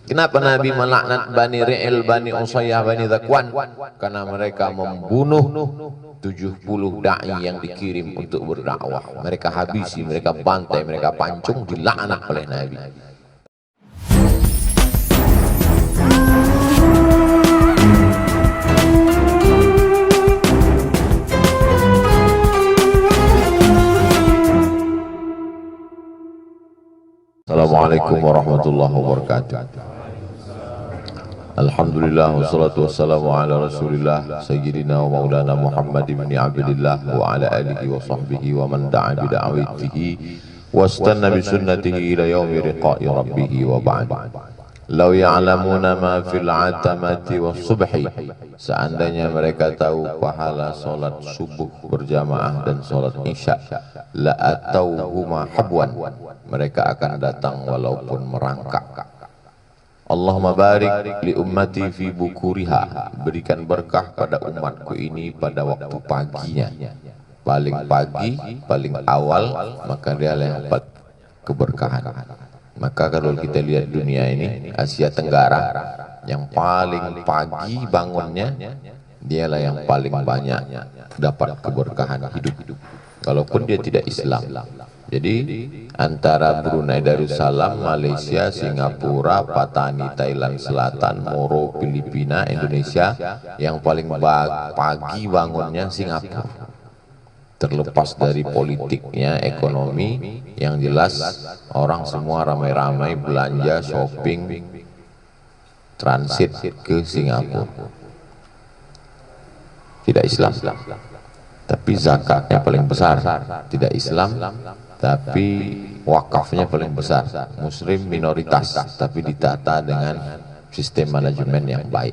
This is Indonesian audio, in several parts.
Kenapa Nabi melaknat Bani Ri'il, Bani Usayyah, Bani Zakwan? Karena mereka membunuh 70 da'i yang dikirim untuk berdakwah. Mereka habisi, mereka bantai, mereka pancung, dilaknat oleh Nabi. Assalamualaikum warahmatullahi wabarakatuh. Alhamdulillah wassalatu wassalamu ala Rasulillah sayyidina wa maulana Muhammad ibn Abdillah wa ala alihi wa sahbihi wa man da'a bi da'watihi wastanna bi sunnatihi ila yaumi liqa'i rabbih wa ba'd. Law ya'lamuna ma fil 'atamati was subhi, seandainya mereka tahu pahala salat subuh berjamaah dan salat isya, la atauhuma habwan, mereka akan datang walaupun merangkak. Allahumma barik li ummati fi bukuriha, berikan berkah pada umatku ini pada waktu paginya. Paling pagi, paling awal, maka dia yang dapat keberkahan. Maka kalau kita lihat dunia ini, Asia Tenggara, yang paling pagi bangunnya, dialah yang paling banyak dapat keberkahan hidup. Walaupun dia tidak Islam. Jadi antara Brunei Darussalam, Malaysia, Singapura, Patani, Thailand Selatan, Moro, Filipina, Indonesia, yang paling pagi bangunnya Singapura. Terlepas dari politiknya, ekonomi, yang jelas orang semua ramai-ramai belanja, shopping, transit ke Singapura. Tidak Islam, tapi zakatnya paling besar. Tidak Islam, tapi wakafnya paling besar. Muslim minoritas, tapi ditata dengan sistem manajemen yang baik.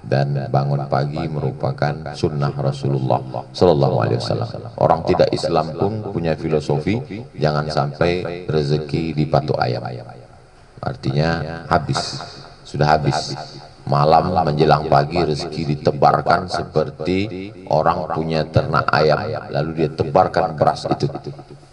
Dan bangun pagi merupakan sunnah Rasulullah Sallallahu Alaihi Wasallam. Orang tidak Islam pun punya filosofi, jangan sampai rezeki dipatok ayam. Artinya habis, sudah habis. Malam menjelang pagi rezeki ditebarkan seperti orang punya ternak ayam, lalu dia tebarkan beras itu.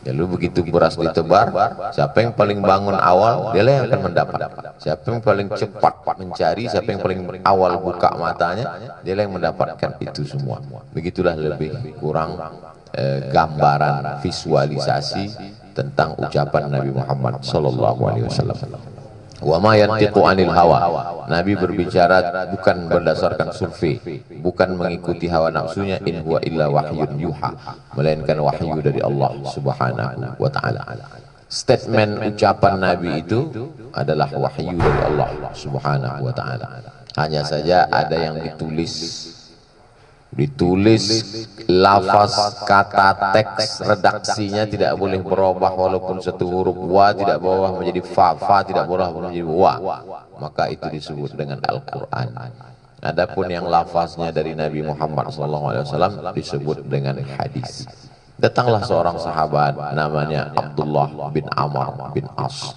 Lalu begitu beras ditebar, siapa yang paling bangun awal, dia yang akan mendapat. Siapa yang paling cepat mencari, siapa yang paling awal buka matanya, dia yang mendapatkan itu semua. Begitulah lebih kurang gambaran visualisasi tentang ucapan Nabi Muhammad Sallallahu Alaihi Wasallam. Wa ma yantiqu 'anil hawa. Nabi berbicara bukan berdasarkan survei, bukan mengikuti hawa nafsunya, in huwa illa wahyun yuha, melainkan wahyu dari Allah Subhanahu wa taala. Statement ucapan Nabi itu adalah wahyu dari Allah Subhanahu wa taala. Hanya saja ada yang ditulis lafaz, kata, teks, redaksinya tidak boleh berubah, walaupun satu huruf wa tidak berubah menjadi fa tidak berubah menjadi wa, maka itu disebut dengan Al-Quran. Adapun yang lafaznya dari Nabi Muhammad SAW disebut dengan hadis. Datanglah seorang sahabat namanya Abdullah bin Amr bin As,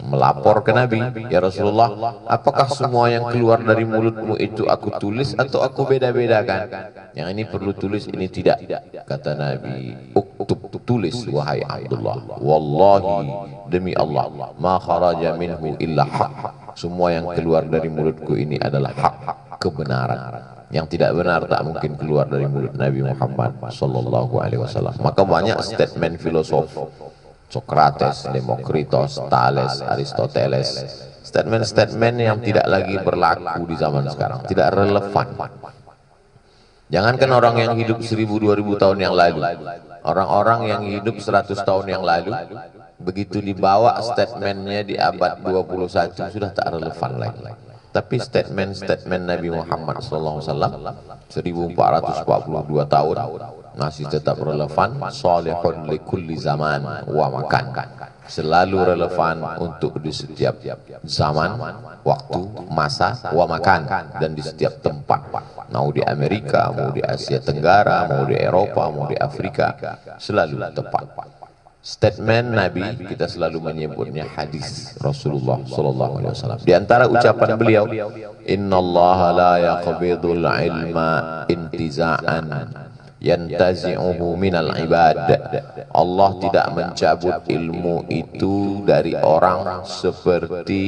melapor ke Nabi, ya Rasulullah, apakah semua yang keluar dari mulutmu itu aku tulis atau aku beda-bedakan? Yang ini perlu tulis, ini tidak. Kata Nabi, uktub, tulis wahai Abdullah, wallahi, demi Allah, ma kharaja minhu illa haq, semua yang keluar dari mulutku ini adalah hak, kebenaran. Yang tidak benar tak mungkin keluar dari mulut Nabi Muhammad sallallahu alaihi wasallam. Maka banyak statement filosof, Socrates, Demokritos, Thales, Aristoteles, statement-statement yang tidak lagi berlaku di zaman sekarang, tidak relevan. Jangankan orang yang hidup 1000-2000 tahun yang lalu, orang-orang yang hidup 100 tahun yang lalu, begitu dibawa statementnya di abad 21 sudah tak relevan lagi. Tapi statement Nabi Muhammad SAW 1442 tahun masih tetap relevan. Salihun likulli zaman wa makan, selalu relevan untuk di setiap zaman, waktu, masa, wa makan, dan di setiap tempat. Mau di Amerika, mau di Asia Tenggara, mau di Eropa, mau di Afrika, selalu tepat. Statement Nabi kita selalu menyebutnya hadis Rasulullah Sallallahu Alaihi Wasallam. Di antara ucapan beliau, Innallaha la yaqbidul ilma intiza'an yantazi'uhu minal ibad. Allah tidak mencabut ilmu itu dari orang seperti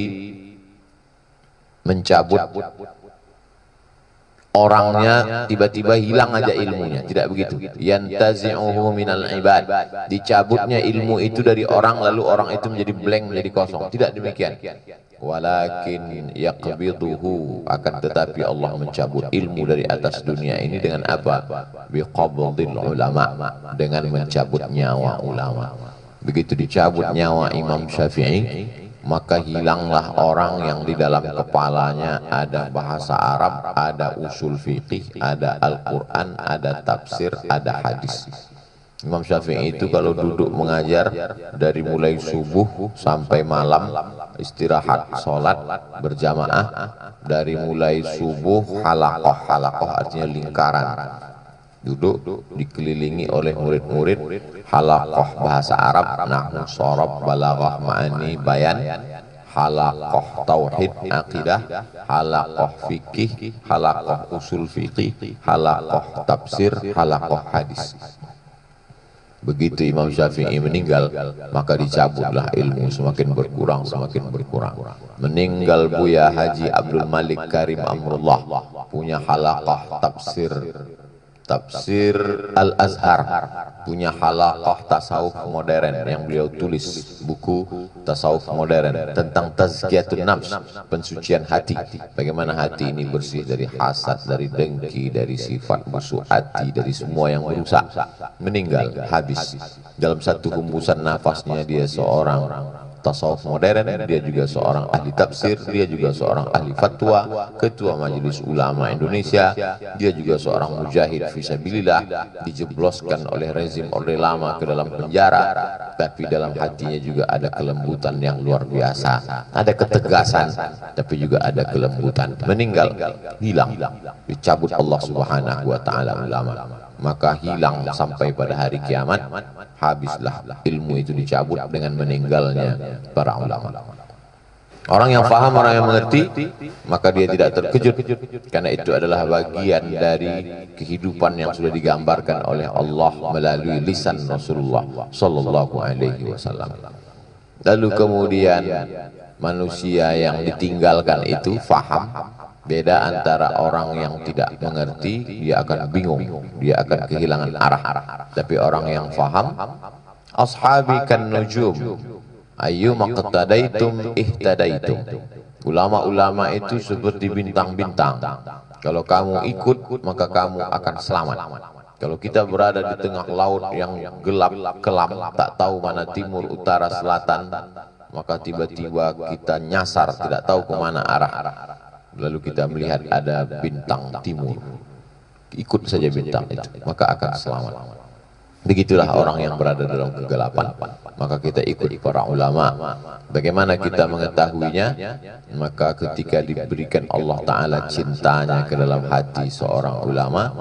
mencabut orangnya, tiba-tiba hilang aja ilmunya, tidak begitu. Yantazi'uhu minal ibad, dicabutnya ilmu itu dari orang, lalu orang itu menjadi blank, menjadi kosong, tidak demikian. Walakin yaqbiduhu, akan tetapi Allah mencabut ilmu dari atas dunia ini dengan apa? Biqabdil ulama, dengan mencabut nyawa ulama. Begitu dicabut nyawa Imam Syafi'i, maka hilanglah orang yang di dalam kepalanya ada bahasa Arab, ada usul fikih, ada Al-Quran, ada tafsir, ada hadis. Imam Syafi'i itu kalau duduk mengajar dari mulai subuh sampai malam, istirahat, sholat berjamaah, dari mulai subuh halakoh, halakoh artinya lingkaran, duduk dikelilingi oleh murid-murid, halakoh bahasa Arab, nahwu, shorob, balaghah, ma'ani, bayan, halakoh tauhid, akidah, halakoh fikih, halakoh usul fikih, halakoh tafsir, halakoh hadis. Begitu Imam Syafi'i meninggal, maka dicabutlah ilmu, semakin berkurang, semakin berkurang. Meninggal Buya Haji Abdul Malik Karim Amrullah, punya halaqah tafsir Al-Azhar, punya halaqah tasawuf modern yang beliau tulis buku tasawuf modern tentang tazkiyatun nafs, pensucian hati, bagaimana hati ini bersih dari hasad, dari dengki, dari sifat busuk hati, dari semua yang merusak. Meninggal, habis. Dalam satu hembusan nafasnya dia seorang tasawuf modern, dia juga seorang ahli tafsir, dia juga seorang ahli fatwa, ketua majelis ulama Indonesia, dia juga seorang mujahid fisabilillah, dijebloskan oleh rezim Orde Lama ke dalam penjara, tapi dalam hatinya juga ada kelembutan yang luar biasa, ada ketegasan, tapi juga ada kelembutan. Meninggal, hilang, dicabut Allah Subhanahu wa Ta'ala ulama, maka hilang sampai pada hari kiamat. Habislah ilmu itu dicabut dengan meninggalnya para ulama. Orang yang faham, orang yang mengerti, maka dia tidak terkejut, karena itu adalah bagian dari kehidupan yang sudah digambarkan oleh Allah melalui lisan Rasulullah Sallallahu Alaihi Wasallam. Lalu kemudian manusia yang ditinggalkan itu faham. Beda antara orang yang tidak mengerti, dia akan bingung, dia akan kehilangan arah. Tapi orang yang faham, ashabi kan nujum, ayyuma qtadaitum ihtadaitum. Ulama-ulama itu seperti bintang-bintang. Kalau kamu ikut, maka kamu akan selamat. Kalau kita berada di tengah laut yang gelap kelam, tak tahu mana timur, utara, selatan, maka tiba-tiba kita nyasar, tidak tahu kemana arah. Lalu kita melihat ada bintang timur, ikut saja bintang itu, maka akan selamat. Begitulah orang yang berada dalam kegelapan, maka kita ikut para ulama. Bagaimana kita mengetahuinya? Maka ketika diberikan Allah Ta'ala cintanya ke dalam hati seorang ulama,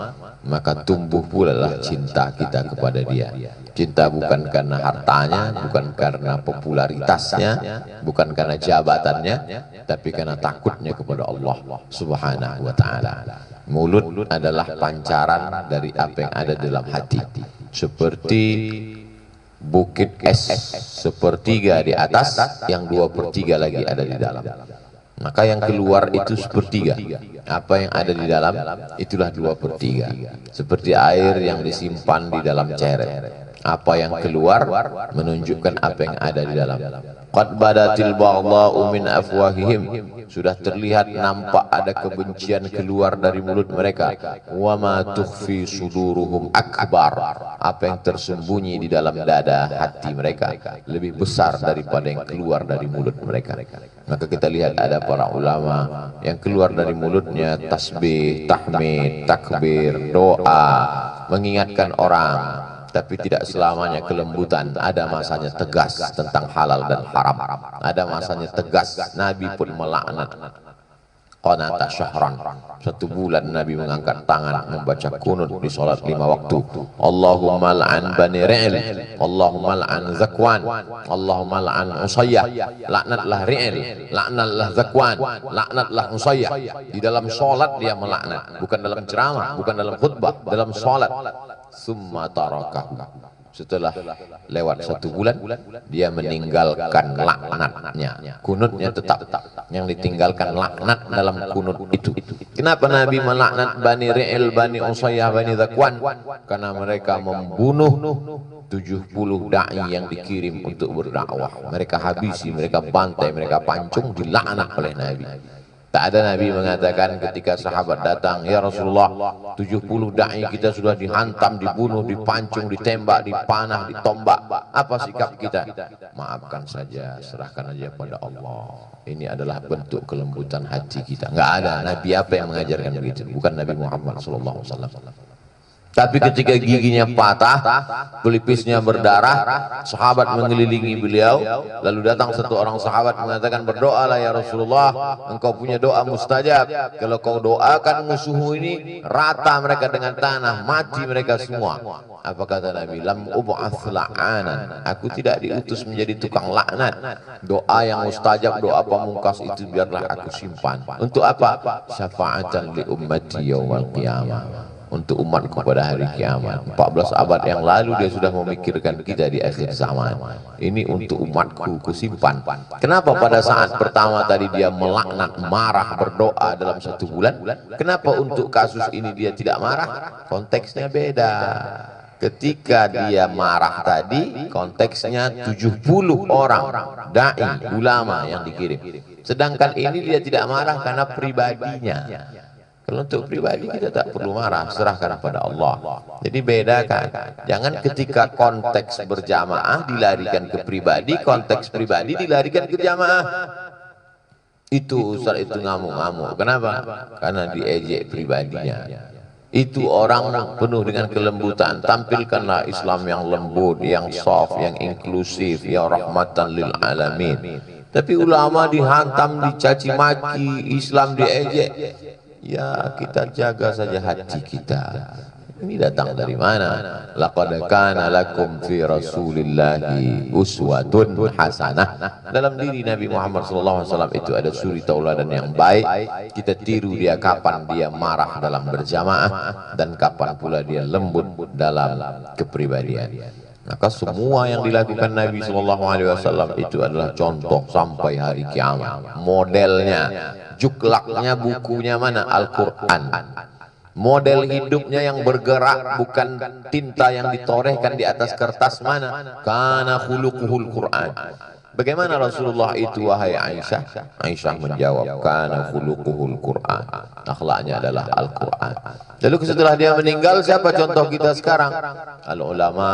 maka tumbuh pula lah cinta kita kepada dia. Cinta bukan karena hartanya, bukan karena popularitasnya, bukan karena jabatannya, tapi karena takutnya kepada Allah Subhanahu wa Ta'ala. Mulut adalah pancaran dari apa yang ada dalam hati, seperti bukit es, sepertiga di atas, yang 2/3 lagi ada di dalam. Maka yang keluar itu sepertiga, apa yang ada di dalam itulah 2/3. Seperti air yang disimpan di dalam ceret, apa yang keluar menunjukkan apa yang ada di dalam. Qad badatil baghdha'u min afwahihim, sudah terlihat nampak ada kebencian keluar dari mulut mereka. Wa ma tukhfi suduruhum akbar, apa yang tersembunyi di dalam dada hati mereka lebih besar daripada yang keluar dari mulut mereka. Maka kita lihat ada para ulama yang keluar dari mulutnya tasbih, tahmid, takbir, doa, mengingatkan orang, tapi tidak selamanya kelembutan. Ada masanya tegas tentang halal dan haram, ada masanya tegas. Nabi pun melaknat qanata syahran, 1 bulan Nabi mengangkat tangan membaca kunut di salat 5 waktu. Allahumma la'an bani Ri'il, Allahumma la'an Zakwan, Allahumma la'an Usayyah. Laknatlah Ri'il, laknatlah Zakwan, laknatlah Usayyah. Di dalam salat dia melaknat, bukan dalam ceramah, bukan dalam khutbah, dalam salat. Summa tarakahu, Setelah lewat 1 bulan, dia meninggalkan laknatnya. Kunutnya tetap. Yang ditinggalkan laknat dalam kunut itu. Kenapa Nabi melaknat Bani Ri'il, Bani Usayyah, Bani Zakwan? Karena mereka membunuh 70 da'i yang dikirim untuk berdakwah. Mereka habisi, mereka bantai, mereka pancung, dilaknat oleh Nabi. Tak ada Nabi mengatakan ketika sahabat datang, ya Rasulullah, 70 da'i kita sudah dihantam, dibunuh, dipancung, ditembak, dipanah, ditombak. Apa sikap kita? Maafkan saja, serahkan aja pada Allah. Ini adalah bentuk kelembutan hati kita. Enggak ada Nabi apa yang mengajarkan begitu. Bukan Nabi Muhammad sallallahu alaihi wasallam. Tapi ketika giginya patah, pelipisnya berdarah, sahabat mengelilingi beliau, lalu datang satu orang sahabat mengatakan, berdoalah ya Rasulullah, engkau punya doa mustajab. Kalau kau doakan musuhmu ini, rata mereka dengan tanah, mati mereka semua. Apa kata Nabi? Lam ub'ats la'anan. Aku tidak diutus menjadi tukang laknat. Doa yang mustajab, doa pamungkas itu biarlah aku simpan. Untuk apa? Syafa'atan li ummati yaumal qiyamah. Untuk umatku pada hari kiamat. 14 abad yang lalu dia sudah memikirkan kita di akhir zaman. Ini untuk umatku kusimpan. Kenapa pada saat pertama tadi dia melaknat, marah, berdoa dalam 1 bulan? Kenapa untuk kasus ini dia tidak marah? Konteksnya beda. Ketika dia marah tadi, konteksnya 70 orang da'i, ulama yang dikirim. Sedangkan ini dia tidak marah karena pribadinya. Kalau untuk pribadi kita tak perlu marah, serahkan pada Allah. Jadi bedakan. Jangan ketika konteks berjamaah dilarikan ke pribadi, konteks pribadi dilarikan ke jamaah. Itu Ustaz itu ngamuk-ngamuk. Kenapa? Karena diejek pribadinya. Itu orang penuh dengan kelembutan. Tampilkanlah Islam yang lembut, yang soft, yang inklusif, yang rahmatan lil alamin. Tapi ulama dihantam, dicaci maki, Islam diejek. Ya kita jaga saja hati kita. Ini datang dari mana? Laqad kana lakum fi Rasulillahi uswatun hasanah. Dalam diri Nabi Muhammad SAW itu ada suri tauladan yang baik. Kita tiru dia kapan dia marah dalam berjamaah dan kapan pula dia lembut dalam kepribadian. Maka semua yang dilakukan Nabi SAW itu adalah contoh sampai hari kiamat. Modelnya, juklaknya, bukunya mana? Al-Quran. Model hidupnya yang bergerak, bukan tinta yang ditorehkan di atas kertas mana? Kana khuluquhul Quran. Bagaimana Rasulullah itu wahai Aisyah? Aisyah menjawab, kana khuluquhul Quran. Akhlaknya adalah Al-Quran. Lalu setelah dia meninggal, siapa contoh kita sekarang? Al-ulama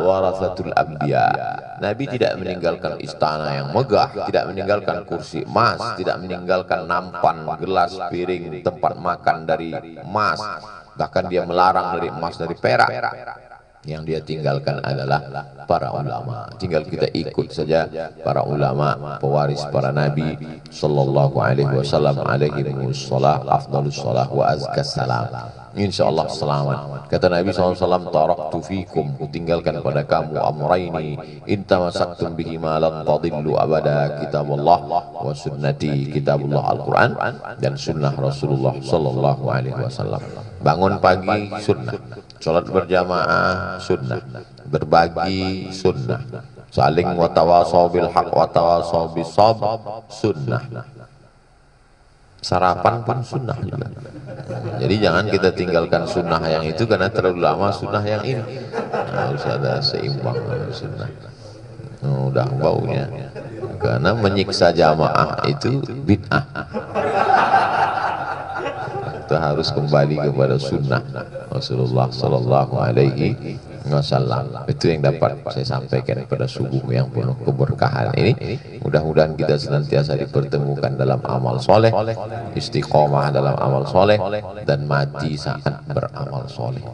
warathatul anbiya. Nabi tidak meninggalkan istana yang megah, tidak meninggalkan kursi emas, tidak meninggalkan nampan, gelas, piring, tempat makan dari emas. Bahkan dia melarang dari emas, dari perak. Yang dia tinggalkan adalah para ulama. Tinggal kita ikut saja para ulama, pewaris para nabi sallallahu alaihi wasallam, alaihi wassalam, afdhalus salah wa azkas salam. Insyaallah selamat. Kata Nabi SAW, taraktu fikum, kutinggalkan pada kamu amraini in tamassaktum bihima lan tadillu abada, kitabullah wa sunnati. Kitabullah Al-Quran dan sunnah Rasulullah sallallahu alaihi wasallam. Bangun pagi sunnah, salat berjamaah sunnah, berbagi sunnah, saling watawasau bil haq watawasau bis sabr sunnah, sarapan pun sunnah juga. Jadi jangan kita tinggalkan sunnah yang itu karena terlalu lama sunnah yang ini. Harus ada seimbang sunnah. Udah baunya, karena menyiksa jamaah itu bid'ah. Kita harus kembali kepada sunnah Rasulullah sallallahu alaihi wasallam. Itu yang dapat saya sampaikan pada subuh yang penuh keberkahan ini. Mudah-mudahan kita senantiasa dipertemukan dalam amal soleh, istiqomah dalam amal soleh, dan mati saat beramal soleh.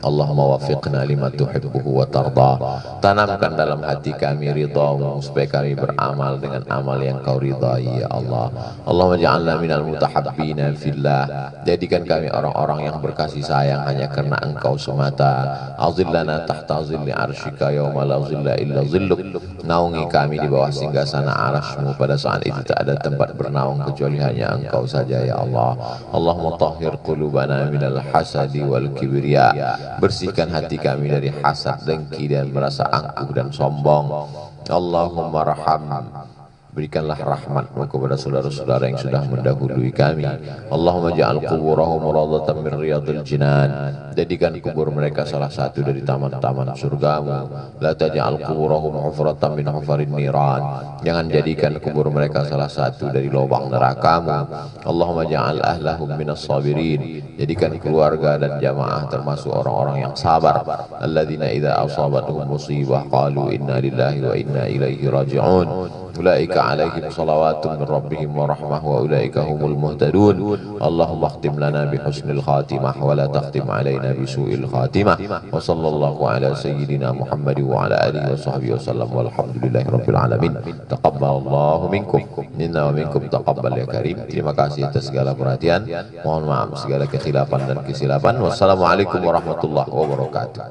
Allahumma wafiqna lima tuhibbuhu wa tarda. Tanamkan dalam hati kami ridhamu supaya kami beramal dengan amal yang kau ridhai ya Allah. Allahumma ja'alna minal mutahabbina fillah. Jadikan kami orang-orang yang berkasih sayang hanya karena engkau semata. Azillana tahta zilli arsyika yawma la zilla illa zilluk. Naungi kami di bawah singgasana arasmu pada saat itu tak ada tempat bernaung kecuali hanya engkau saja ya Allah. Allahumma tahhir qulubana minal hasadi wal kibriya. bersihkan hati kami dari hasad, dengki, dan merasa angkuh dan sombong. Allahumma raham, berikanlah rahmat-Mu kepada saudara-saudara yang sudah mendahului kami. Allahumma ja'al quburahum rawdatan min riyadil jinan, jadikan kubur mereka salah satu dari taman-taman surga-Mu. La taj'al quburahum hufratan min hufarin niran, jangan jadikan kubur mereka salah satu dari lubang neraka-Mu. Allahumma ja'al ahlahum minas sabirin, jadikan keluarga dan jamaah termasuk orang-orang yang sabar. Alladzina idza asabatuhum musibah qalu inna lillahi wa inna ilaihi raji'un. Ulaika alaihim salawatun min rabbihim wa rahmah wa ulaika humul muhtadun. Allahumma khtim lana bi husnil khatimah wa la takhtim alaina bi su'il khatimah. Wa sallallahu ala sayyidina Muhammad wa ala alihi wa sahbihi wasallam walhamdulillahi rabbil alamin. Taqabbalallahu minkum minna wa minkum taqabbal ya karim. Terima kasih atas segala perhatian. Mohon maaf segala kekhilafan dan kesilapan. Wassalamualaikum warahmatullahi wabarakatuh.